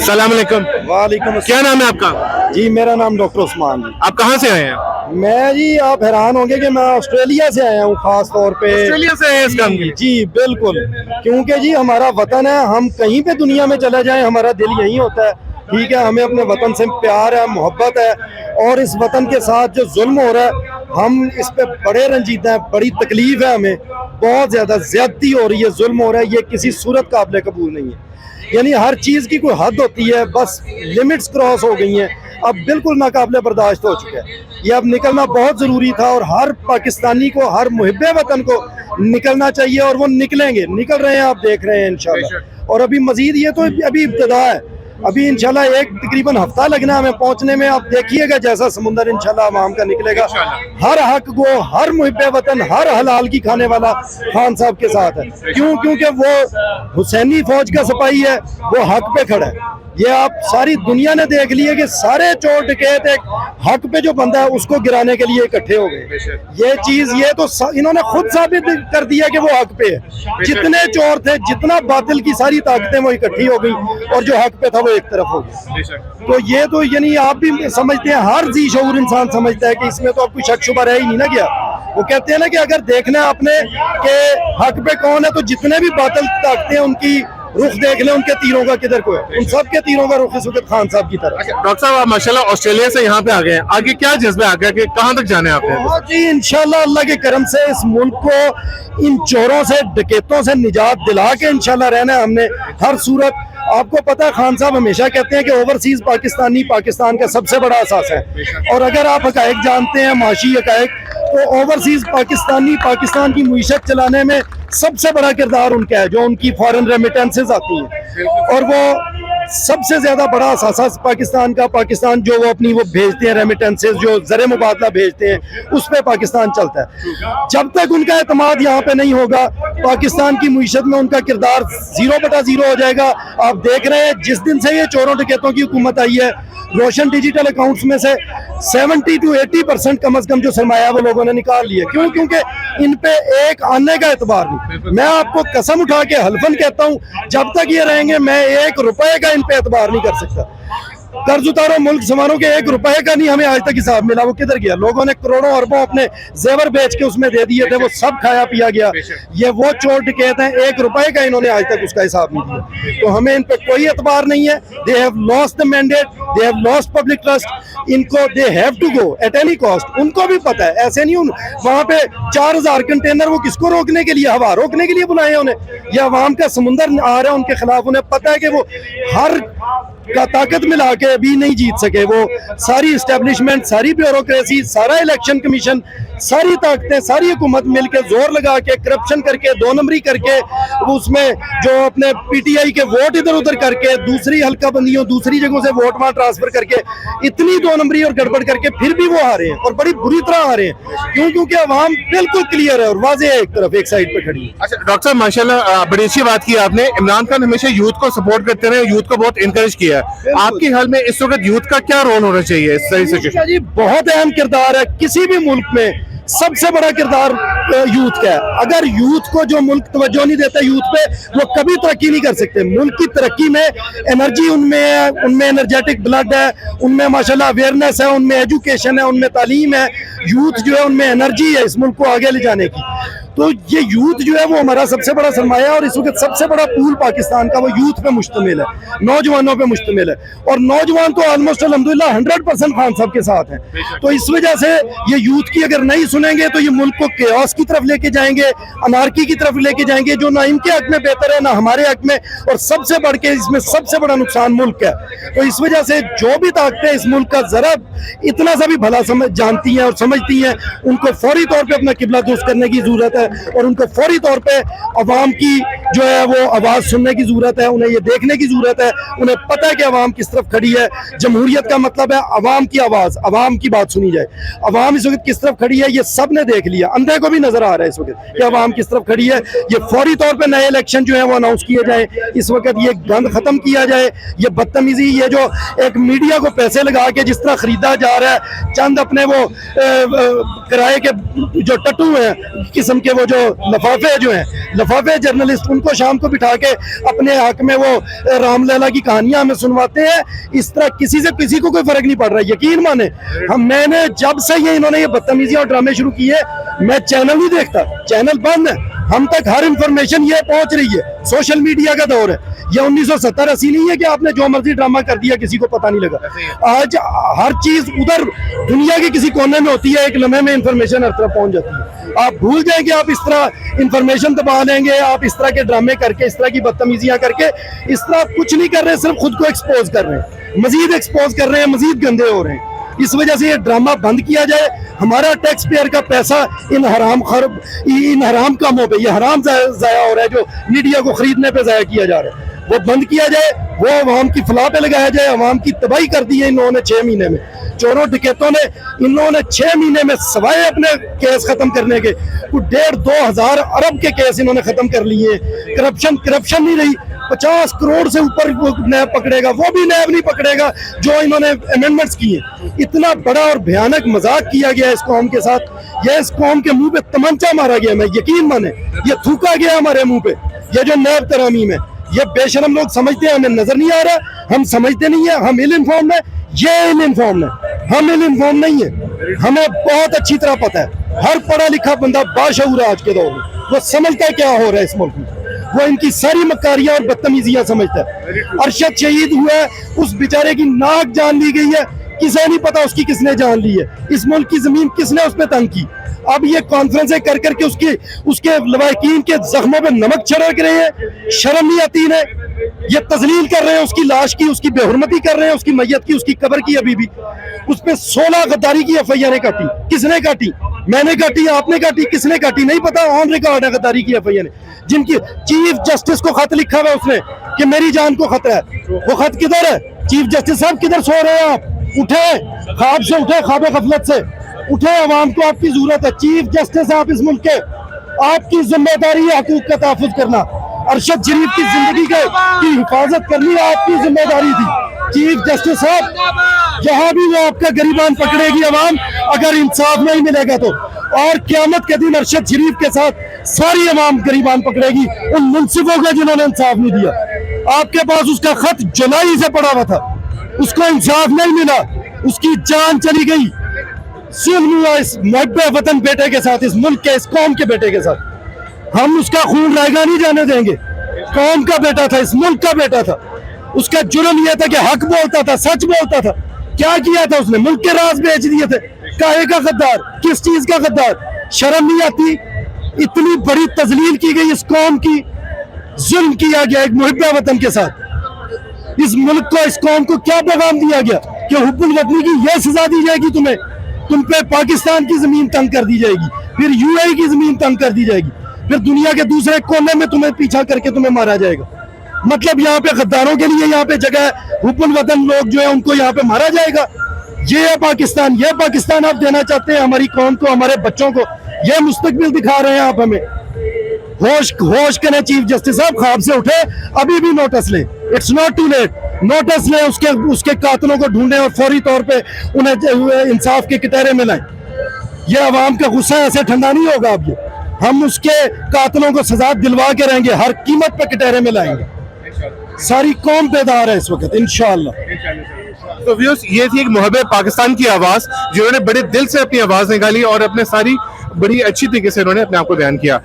السلام علیکم. وعلیکم السلام. کیا نام ہے آپ کا؟ جی میرا نام ڈاکٹر عثمان جی. آپ کہاں سے آئے ہیں؟ میں جی آپ حیران ہوں گے کہ میں آسٹریلیا سے آیا ہوں خاص طور پہ. آسٹریلیا سے آئے اس کام کے لیے؟ جی بالکل, کیونکہ جی ہمارا وطن ہے, ہم کہیں پہ دنیا میں چلے جائیں ہمارا دل یہیں ہوتا ہے. ٹھیک ہے, ہمیں اپنے وطن سے پیار ہے, محبت ہے, اور اس وطن کے ساتھ جو ظلم ہو رہا ہے ہم اس پہ بڑے رنجیدہ ہیں, بڑی تکلیف ہے, ہمیں بہت زیادہ زیادتی ہو رہی ہے, ظلم ہو رہا ہے, یہ کسی صورت قابل قبول نہیں ہے. یعنی ہر چیز کی کوئی حد ہوتی ہے, بس لمٹس کراس ہو گئی ہیں, اب بالکل ناقابل برداشت ہو چکا ہے. یہ اب نکلنا بہت ضروری تھا, اور ہر پاکستانی کو, ہر محب وطن کو نکلنا چاہیے, اور وہ نکلیں گے, نکل رہے ہیں, آپ دیکھ رہے ہیں انشاءاللہ. اور ابھی مزید یہ تو ابھی ابتدا ہے, ابھی انشاءاللہ ایک تقریباً ہفتہ لگنا ہمیں پہنچنے میں. آپ دیکھیے گا جیسا سمندر انشاءاللہ عوام کا نکلے گا. ہر حق کو, ہر محب وطن, ہر حلال کی کھانے والا خان صاحب کے ساتھ ہے. کیوں؟ کیونکہ وہ حسینی فوج کا سپاہی ہے, وہ حق پہ کھڑا ہے. یہ آپ ساری دنیا نے دیکھ لی ہے کہ سارے چور ڈکیت ایک حق پہ جو بندہ ہے اس کو گرانے کے لیے اکٹھے ہو گئے. یہ چیز یہ تو انہوں نے خود ثابت کر دیا کہ وہ حق پہ ہے. جتنے چور تھے, جتنا باطل کی ساری طاقتیں وہ اکٹھی ہو گئی, اور جو حق پہ تھا وہ ایک طرف ہو گئی. تو یہ تو یعنی آپ بھی سمجھتے ہیں, ہر ذی شعور انسان سمجھتا ہے کہ اس میں تو اب کوئی شک شبہ رہ ہی نہیں نہ گیا. وہ کہتے ہیں نا کہ اگر دیکھنا ہے آپ نے کہ حق پہ کون ہے, تو جتنے بھی باطل طاقتیں ان کی رخ دیکھ لیں, ان کے تیروں کا کدھر کو ہے, ان سب کے تیروں کا رخ اس وقت خان صاحب کی طرف. ڈاکٹر صاحب آپ ماشاءاللہ آسٹریلیا سے یہاں پہ آ گئے ہیں, آگے کیا جذبہ آ گیا کہ کہاں تک جانے آپ نے؟ جی انشاءاللہ اللہ کے کرم سے اس ملک کو ان چوروں سے, ڈکیتوں سے نجات دلا کے انشاءاللہ رہنا ہے ہم نے ہر صورت. آپ کو پتا ہے خان صاحب ہمیشہ کہتے ہیں کہ اوورسیز پاکستانی پاکستان کا سب سے بڑا اساس ہے, اور اگر آپ حقائق جانتے ہیں, معاشی حقائق, تو اوورسیز پاکستانی پاکستان کی معیشت چلانے میں سب سے بڑا کردار ان کا ہے, جو ان کی فارن ریمیٹنسز آتی ہیں, اور وہ سب سے زیادہ بڑا اثاثہ پاکستان کا, پاکستان جو وہ اپنی وہ بھیجتے ہیں ریمیٹنسز, جو زر مبادلہ بھیجتے ہیں, اس پہ پاکستان چلتا ہے. جب تک ان کا اعتماد یہاں پہ نہیں ہوگا, پاکستان کی معیشت میں ان کا کردار 0/0 ہو جائے گا. آپ دیکھ رہے ہیں جس دن سے یہ چوروں ڈکیتوں کی حکومت آئی ہے, روشن ڈیجیٹل اکاؤنٹس میں سے 70 to 80% کم از کم جو سرمایہ وہ لوگوں نے نکال لیا. کیوں؟ کیونکہ ان پہ ایک آنے کا اعتبار نہیں. میں آپ کو قسم اٹھا کے حلفاً کہتا ہوں, جب تک یہ رہیں گے میں 1 روپے کا ان پہ اعتبار نہیں کر سکتا. قرض اتارو, ملک سنوارو کے 1 روپے کا نہیں ہمیں آج تک حساب ملا. وہ کدھر گیا؟ لوگوں نے کروڑوں اربوں اپنے زیور بیچ کے اس میں دے دیے تھے, وہ سب کھایا پیا گیا. یہ وہ چور ڈکیت ہیں, 1 روپے کا انہوں نے آج تک اس کا حساب نہیں دیا. تو ہمیں ان پہ کوئی اعتبار نہیں ہے. They have lost the mandate, they have lost public trust. ان کو they have to go at any cost. ان کو بھی پتا ہے, ایسے نہیں وہاں پہ 4000 کنٹینر وہ کس کو روکنے کے لیے, ہوا روکنے کے لیے بلائے انہیں, یا عوام کا سمندر آ رہا ہے ان کے خلاف. انہیں پتا ہے کہ وہ ہر کا طاقت ملا کے بھی نہیں جیت سکے. وہ ساری اسٹیبلشمنٹ, ساری بیوروکریسی, سارا الیکشن کمیشن, ساری طاقتیں, ساری حکومت مل کے زور لگا کے, کرپشن کر کے, 2 نمبری کر کے, اس میں جو اپنے پی ٹی آئی کے ووٹ ادھر ادھر کر کے, دوسری حلقہ بندیوں, دوسری جگہوں سے ووٹ وہاں ٹرانسفر کر کے, اتنی 2 نمبری اور گڑبڑ کر کے پھر بھی وہ آ رہے ہیں, اور بڑی بری طرح آ رہے ہیں. کیوں؟ کیونکہ عوام بالکل کلیئر ہے اور واضح ہے, ایک طرف ایک سائڈ پہ کھڑی ہے. اچھا ڈاکٹر صاحب ماشاءاللہ بڑی اچھی بات کی آپ نے. عمران خان ہمیشہ یوتھ کو سپورٹ کرتے رہے, یوتھ کو بہت انکریج کیا ہے. آپ کے حال میں اس وقت یوتھ کا کیا رول ہونا چاہیے اس صحیح سے؟ جی بہت اہم کردار ہے کسی بھی ملک میں. سب سے بڑا کردار یوتھ کا ہے. اگر یوتھ کو جو ملک توجہ نہیں دیتا یوتھ پہ, وہ کبھی ترقی نہیں کر سکتے. ملک کی ترقی میں انرجی ان میں ہے, ان میں انرجیٹک بلڈ ہے, ان میں ماشاءاللہ اویئرنیس ہے, ان میں ایجوکیشن ہے, ان میں تعلیم ہے. یوتھ جو ہے ان میں انرجی ہے اس ملک کو آگے لے جانے کی. تو یہ یوتھ جو ہے وہ ہمارا سب سے بڑا سرمایہ ہے, اور اس وقت سب سے بڑا پول پاکستان کا وہ یوتھ پہ مشتمل ہے, نوجوانوں پہ مشتمل ہے. اور نوجوان تو آلموسٹ الحمدللہ 100% خان صاحب کے ساتھ ہیں. تو اس وجہ سے یہ یوتھ کی اگر نہیں سنیں گے تو یہ ملک کو کیوس کی طرف لے کے جائیں گے, انارکی کی طرف لے کے جائیں گے, جو نہ ان کے حق میں بہتر ہے نہ ہمارے حق میں, اور سب سے بڑھ کے اس میں سب سے بڑا نقصان ملک ہے. تو اس وجہ سے جو بھی طاقتیں اس ملک کا ذرا اتنا سا بھی بھلا جانتی ہیں اور سمجھتی ہیں, ان کو فوری طور پہ اپنا قبلہ درست کرنے کی ضرورت ہے, اور ان کو فوری طور پہ عوام کی جو ہے وہ آواز سننے کی ضرورت ہے. انہیں یہ دیکھنے کی ضرورت ہے, انہیں پتہ ہے کہ عوام کس طرف کھڑی ہے. جمہوریت کا مطلب ہے عوام کی آواز, عوام کی بات سنی جائے. عوام اس وقت کس طرف کھڑی ہے یہ سب نے دیکھ لیا, اندھے کو بھی نظر آ رہا ہے اس وقت کہ عوام کس طرف کھڑی ہے. یہ فوری طور پہ نئے الیکشن جو ہیں وہ اناؤنس کیے جائیں. اس وقت یہ گند ختم کیا جائے. یہ بدتمیزی, یہ جو ایک میڈیا کو پیسے لگا کے جس طرح خریدا جا رہا ہے, چند اپنے وہ کرائے کے جو ٹٹو ہیں قسم کے وہ جو لفافے جو ہیں لفافے جرنلسٹ ان کو شام کو بٹھا کے اپنے حق میں وہ رام لیلا کی کہانیاں ہمیں سنواتے ہیں. اس طرح کسی سے کسی کو کوئی فرق نہیں پڑ رہا ہے. یقین مانے میں نے جب سے انہوں نے یہ بدتمیزیاں اور ڈرامے شروع کیے میں چینل نہیں دیکھتا, چینل بند ہے. ہم تک ہر انفارمیشن یہ پہنچ رہی ہے. سوشل میڈیا کا دور ہے. یہ 1970-80 نہیں ہے کہ آپ نے جو مرضی ڈرامہ کر دیا کسی کو پتہ نہیں لگا. آج ہر چیز ادھر دنیا کے کسی کونے میں ہوتی ہے, ایک لمحے میں انفارمیشن ہر طرف پہنچ جاتی ہے. آپ بھول جائیں کہ آپ اس طرح انفارمیشن دبا لیں گے, آپ اس طرح کے ڈرامے کر کے, اس طرح کی بدتمیزیاں کر کے, اس طرح آپ کچھ نہیں کر رہے, صرف خود کو ایکسپوز کر رہے ہیں, مزید ایکسپوز کر رہے ہیں, مزید گندے ہو رہے ہیں. اس وجہ سے یہ ڈرامہ بند کیا جائے. ہمارا ٹیکس پیئر کا پیسہ ان حرام کاموں پہ, یہ حرام ضائع ہو رہا ہے جو میڈیا کو خریدنے پہ ضائع کیا جا رہا ہے, وہ بند کیا جائے. وہ عوام کی فلاح پہ لگایا جائے. عوام کی تباہی کر دی ہے انہوں نے 6 مہینے میں. چوروں ڈکیتوں نے انہوں نے 6 مہینے میں سوائے اپنے کیس ختم کرنے کے 1.5-2 ہزار ارب کے کیس انہوں نے ختم کر لیے. کرپشن نہیں رہی. 50 کروڑ سے اوپر نیب پکڑے گا, وہ بھی نیب نہیں پکڑے گا جو انہوں نے امینڈمنٹس کیے. اتنا بڑا اور بھیانک مذاق کیا گیا اس قوم کے ساتھ. یہ اس قوم کے منہ پہ تمنچا مارا گیا. میں یقین مانے یہ تھوکا گیا ہمارے منہ پہ. یہ جو نیب ترامیم ہے یہ بے شرم لوگ سمجھتے ہیں, ہمیں نظر نہیں آ رہا, ہم سمجھتے نہیں ہیں, ہم ill informed ہیں. یہ ill informed ہے, ہم ill informed نہیں ہیں. ہمیں بہت اچھی طرح پتہ ہے. ہر پڑھا لکھا بندہ باشعور ہے آج کے دور میں, وہ سمجھتا ہے کیا ہو رہا ہے اس ملک میں. وہ ان کی ساری مکاریاں اور بدتمیزیاں سمجھتا ہے. ارشد شہید ہوا ہے, اس بیچارے کی ناک جان لی گئی ہے, کسے نہیں پتا اس کی کس نے جان لی ہے. اس ملک کی زمین کس نے اس پہ تنگ کی. اب یہ کانفرنسیں کر کر کے اس کے لواحقین کے زخموں پہ نمک چھڑک رہے ہیں. شرم نہیں آتی انہیں. یہ تذلیل کر رہے ہیں اس کی لاش کی, اس کی بے حرمتی کر رہے ہیں, اس کی میت کی, اس کی قبر کی. ابھی بھی اس پہ 16 غداری کی FIR کاٹی. کس نے کاٹی؟ میں نے کاٹی, آپ نے کاٹی, کس نے کاٹی نہیں پتا. آن ریکارڈ ہے غداری کی FIR. جن کی چیف جسٹس کو خط لکھا ہوا ہے اس نے کہ میری جان کو خطرہ ہے. وہ خط کدھر ہے؟ چیف جسٹس صاحب کدھر سو رہے ہیں آپ؟ اٹھے خواب سے, اٹھے خواب غفلت سے اٹھے. عوام کو آپ کی ضرورت ہے. چیف جسٹس آپ اس ملک کے, آپ کی ذمہ داری ہے حقوق کا تحفظ کرنا. ارشد شریف کی زندگی کی حفاظت کرنی آپ کی ذمہ داری تھی. چیف جسٹس صاحب یہاں بھی وہ آپ کا گریبان پکڑے گی عوام اگر انصاف نہیں ملے گا تو, اور قیامت کے دن ارشد شریف کے ساتھ ساری عوام گریبان پکڑے گی ان منصفوں کا جنہوں نے انصاف نہیں دیا. آپ کے پاس اس کا خط جولائی سے پڑا ہوا تھا, اس کو انصاف نہیں ملا, اس کی جان چلی گئی. ظلم ہوا اس محب وطن بیٹے کے ساتھ, اس ملک کے, اس قوم کے بیٹے کے ساتھ. ہم اس کا خون رائے گا نہیں جانے دیں گے. قوم کا بیٹا تھا, اس ملک کا بیٹا تھا. اس کا جرم یہ تھا کہ حق بولتا تھا, سچ بولتا تھا. کیا کیا تھا اس نے؟ ملک کے راز بیچ دیے تھے. کاہے کا غدار, کس چیز کا غدار؟ شرم نہیں آتی؟ اتنی بڑی تذلیل کی گئی اس قوم کی, ظلم کیا گیا ایک محب وطن کے ساتھ. اس ملک کو, اس قوم کو کیا پیغام دیا گیا کہ حب الوطنی کی یہ سزا دی جائے گی تمہیں. تم پہ پاکستان کی زمین تنگ کر دی جائے گی, پھر UAE کی زمین تنگ کر دی جائے گی, پھر دنیا کے دوسرے کونے میں تمہیں پیچھا کر کے تمہیں مارا جائے گا. مطلب یہاں پہ غداروں کے لیے یہاں پہ جگہ ہے, حب الوطن لوگ جو ہیں ان کو یہاں پہ مارا جائے گا. یہ ہے پاکستان, یہ پاکستان آپ دینا چاہتے ہیں ہماری قوم کو, ہمارے بچوں کو. یہ مستقبل دکھا رہے ہیں آپ ہمیں. ہوش کریں چیف جسٹس صاحب, خواب سے اٹھے, ابھی بھی نوٹس لیں. It's not too late. Notice لیں, اس کے قاتلوں کو ڈھونڈیں اور فوری طور پہ انہیں انصاف کے کٹہرے میں لائیں. یہ عوام کا غصہ ایسے ٹھنڈا نہیں ہوگا. اب یہ ہم اس کے قاتلوں کو سزا دلوا کے رہیں گے, ہر قیمت پہ کٹہرے میں لائیں گے. ساری قوم بیدار ہے اس وقت انشاءاللہ. تو ویوز, یہ تھی ایک محب پاکستان کی آواز جنہوں نے بڑے دل سے اپنی آواز نکالی اور اپنے ساری بڑی اچھی طریقے سے انہوں نے اپنے آپ کو بیان کیا.